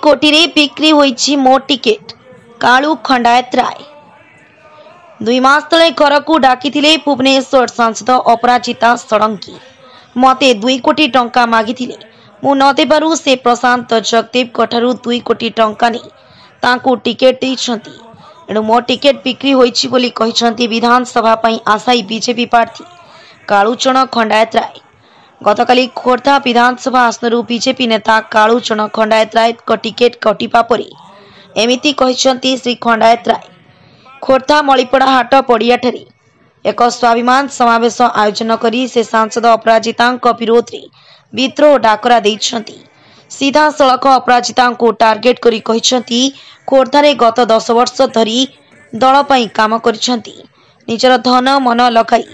कोटी रे बिक्री होईछि मो टिकेट कालू खंडायत राय 2 मास तले घर को डाकिथिले भुवनेश्वर सांसद अपराजिता षडंगी मते 2 कोटी टंका मागिथिले मु न देबारु से प्रशांत जगदेव कठारु 2 कोटी टंका ने तांको टिकेट देइछंती एणु मो टिकेट बिक्री होईछि बोली कहिछंती विधानसभा पई आशायी बीजेपी प्रार्थी कालूचरण खंडायत राय। गतकाली खोर्धा विधानसभा आसनरू बीजेपी नेता कालूचरण खंडायत राय को टिकेट कटिपा परी एमिति कहिछंती श्री खंडायत राय। खोर्धा मलिपड़ा हाट पड़ियाठारे एक स्वाभिमान समावेश आयोजन करी से सांसद अपराजिता विरोध रे विद्रोह डाकरा देइछंती। सीधा सड़क अपराजिता टार्गेट करी कहिछंती खोर्धारे गत 10 वर्ष धरी दल पई काम करिछंती निजर धन मन लगाई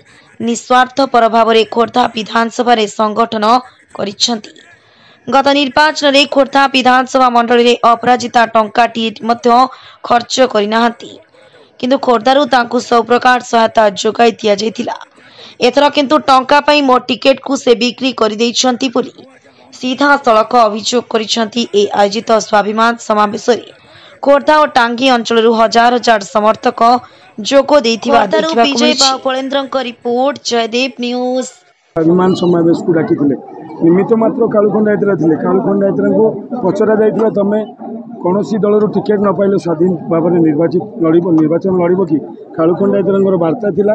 निस्वार्थ पर भाव रे खोर्धा विधानसभा रे संगठन करिछंती। गत निर्वाचन रे खोर्धा विधानसभा मंडली रे अपराजिता टंकाटी मध्य खर्च करिनाहांती किंतु खोर्धारू तांकु सब प्रकार सहायता जोगाई दिया जायतिला। एथर किंतु टंका पई मो टिकेट को से बिक्री करि दैछंती बोली सीधा सड़क अभियोग करिछंती। ए आयोजित स्वाभिमान समावेश रे खोर्धा और टांगी अंचलरू हजार हजार समर्थक जोग देथिबा देखिबा विजय बापलेंद्र को रिपोर्ट जयदेव न्यूज। स्वाभिमान समावेश को डाकिथिले निमित्त मात्र कालू खंडायत थिले। कालू खंडायत को पचरा जायतिला तमे कौनसी दलर टिकेट न पाइले स्वाधीन भाव में निर्वाचन लड़ब कि कालू खंडायतर वार्ता थिला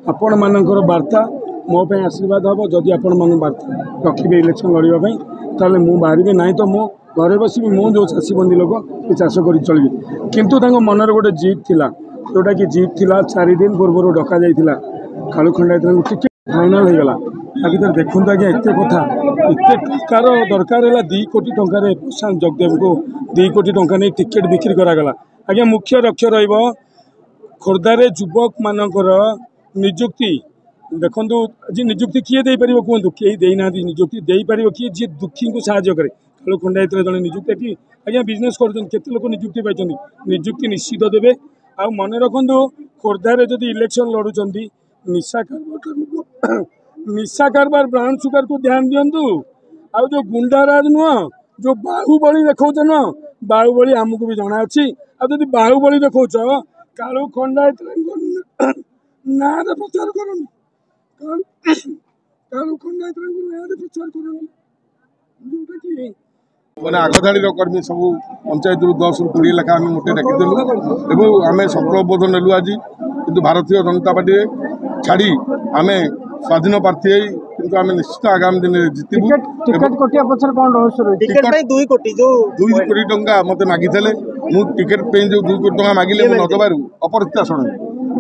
आपण मानकर वार्ता मो पे आशीर्वाद हम जदि आपण मान वार्ता रखिए इलेक्शन लड़ाई ताले मु बाहर ना तो मो घरे बस मु जो चाषी बंदी लोक ये चाष कर चलि किंतु मनर गोटे जीत थिला जोटा कि जीत थिला 4 दिन पूर्व डका जाइथिला कालू खंडायतर टिकेट फाइनाल हो गला। आगे देखूँ आज्ञा एत कथा एत टंकार दरकार है 2 कोटी टंकार प्रशांत जगदेव को 2 कोटी टंका नहीं टिकेट बिक्री करागला। आज्ञा मुख्य लक्ष्य रोर्धार युवक मानकर निजुक्ति देखु आज निजुक्ति किए दे पार कहतु कहीं देना निजुक्ति दे पार किए जी दुखी को साहाଯ୍य करे कालू खंडायत जड़े निजुक्ति आज्ञा बिजनेस कर लोक निजुक्ति पाई निजुक्ति निश्चित देवे। आ मन रखु खोर्धार जदि इलेक्शन लड़ुंट निशा कारबार ब्राउन सुगर को ध्यान दिंतु आ जो गुंडाराज नुह जो बाहुबली देखौच न बाहुबली आमको भी जना अच्छी आदि बाहुबली देखौच कालू खंडायत ना प्रचार कर कालू खंडायत ना प्रचार कर मैंने आगधाड़ी कर्मी सब पंचायत 10 ରୁ 20 लाख आम मोटे डाकिदेलु और आम संकल्प बोध नेलु आज किंतु भारतीय जनता पार्टी छाड़ी आम स्वाधीन प्रार्थी किंतु आम निश्चित आगामी दिन में जितबू। टिकेट कटिया पछर कोन रहस्य टिकेट पे 2 कोटी जो 2 कोटी टंका मते मागिथले मु टिकेट पे जो 2 कोटी टंका मागिले मु न दबारु अपरिस्थित सण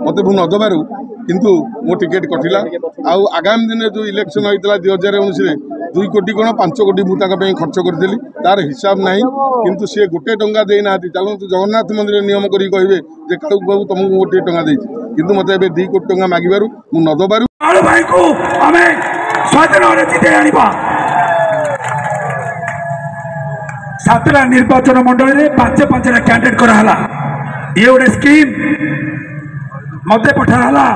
मते मु न दबारु किंतु मो टिकेट कटिला। आ आगामी दिन जो इलेक्शन होइतला 2019 रे 2 कोटी कोन 5 कोटी मु ताका पे खर्च करदेली तार हिसाब नहीं किंतु सी गोटे टंका देना चलते जगन्नाथ मंदिर नियम करी कहे जे कालू बाबू तुमको गोटे टंका देछि किंतु मते 2 कोटी टंका मागिबारु मु न दबारु कालू भाई को हमें स्वाधीन रे जिते आनिबा। 7टा निर्वाचन मंडल रे 5 कैंडिडेट करा हला ये गोटे स्कीम मते पठा हला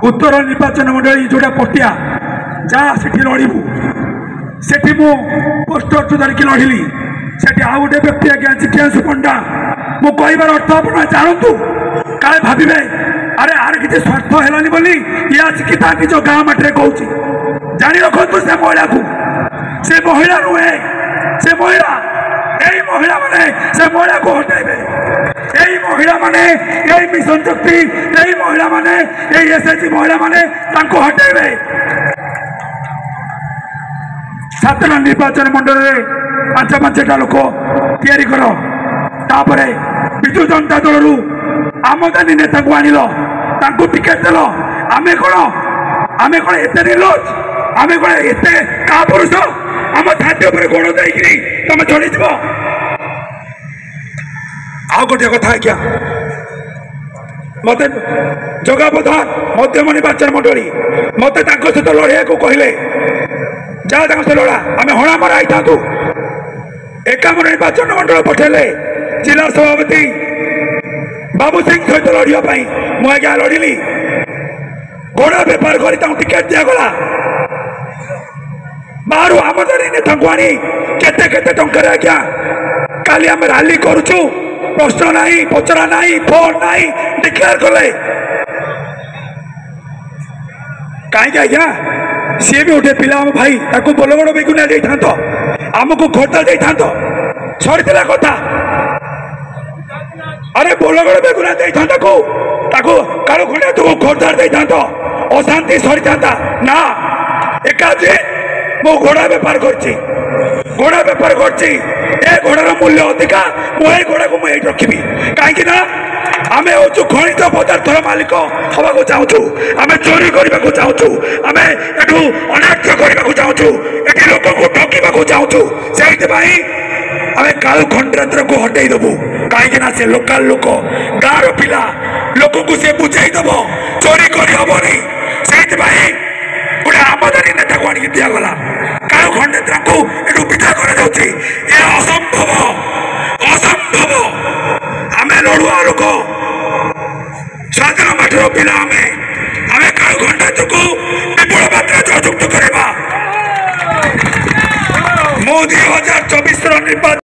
उत्तर निर्वाचन मंडल जोटा पटिया जा सेठी लड़बू सेठी मु पोस्टर तो धरिकी लड़िली सेठी आउ गोटे व्यक्ति आज्ञा जिज्ञासु पंडा मु कहबार अर्थ आप जानतु काले भावे अरे आर किसी स्वार्थ है बोली ये आसिकी निज गाँ मठे कौच जानी रखु से महिला को से महिला नुहे से महिला यही महिला माने से महिला को हटेबे यही महिला माने यही मिशन शक्ति यही महिला माने यही एसएचजी महिला माने तांको हटेबे। 7टा निर्वाचन मंडल रे 5-5टा लोक तैयारी कर तापरे विजु जनता दल आमदानी नेता को आनिल तांको टिकेट देल आमे कोन एते निर्लज आमे कोन एते का पुरुष आम छाती उपर गोड़ देकरी तुम चढ़ी जीव। आ गोटे कथा क्या मत जगह प्रधान मध्यम निर्वाचन मंडली मत सहित लड़िया को कहले जा से लड़ा आम हणा मरा आई था 51 निर्वाचन मंडल पठेले जिला सभापति बाबू सिंह सहित लड़ाई मुझे लड़िली घोड़ा बेपार कर टिकेट दिगला बाहर आमदानी नेता को आनी केते टंका आज्ञा काली आम रैली करुचु प्रश्न नहीं पचरा नहीं फोन नहीं डिक्लेयर कले कहीं आज्ञा सी भी गोटे पिला भाई ताको बोलगड़ बेगुनिया दे था आमको खोर्धा दे था सरी कथा अरे बोलगड़ बेगुनिया दे था कालू खंडा तुम खोर्धार दे था अशांति सरी था ना एकाजे मो घोड़ा बेपार करची घोड़ा बेपार करची ए घोड़ार मूल्य अधिका मुझे घोड़ा को मुझे रखी कहीं आम हूँ खनिज पदार्थर मालिक हवा चाहूँ आम चोरी करने को चाहूँ आम एटू अनाट्य करने को चाहूँ ये लोक को ठकवा चाहूँ से आम कालू खंडातर को हटई देवु कहीं से लोकाल लोक गाँव पिला लोक को सी बुझाईदेव चोरी करहबनी से गोटे आमदानी नेता को आनिक दिगला कालू खंडेत्र को यू विदा कर असंभव असंभव आम लड़ुआ लोक स्वाधीन माटर पिला आम कालू खंडेत्र को विपुल मात्रा जययुक्त करवा मो 2024 निर्वाचन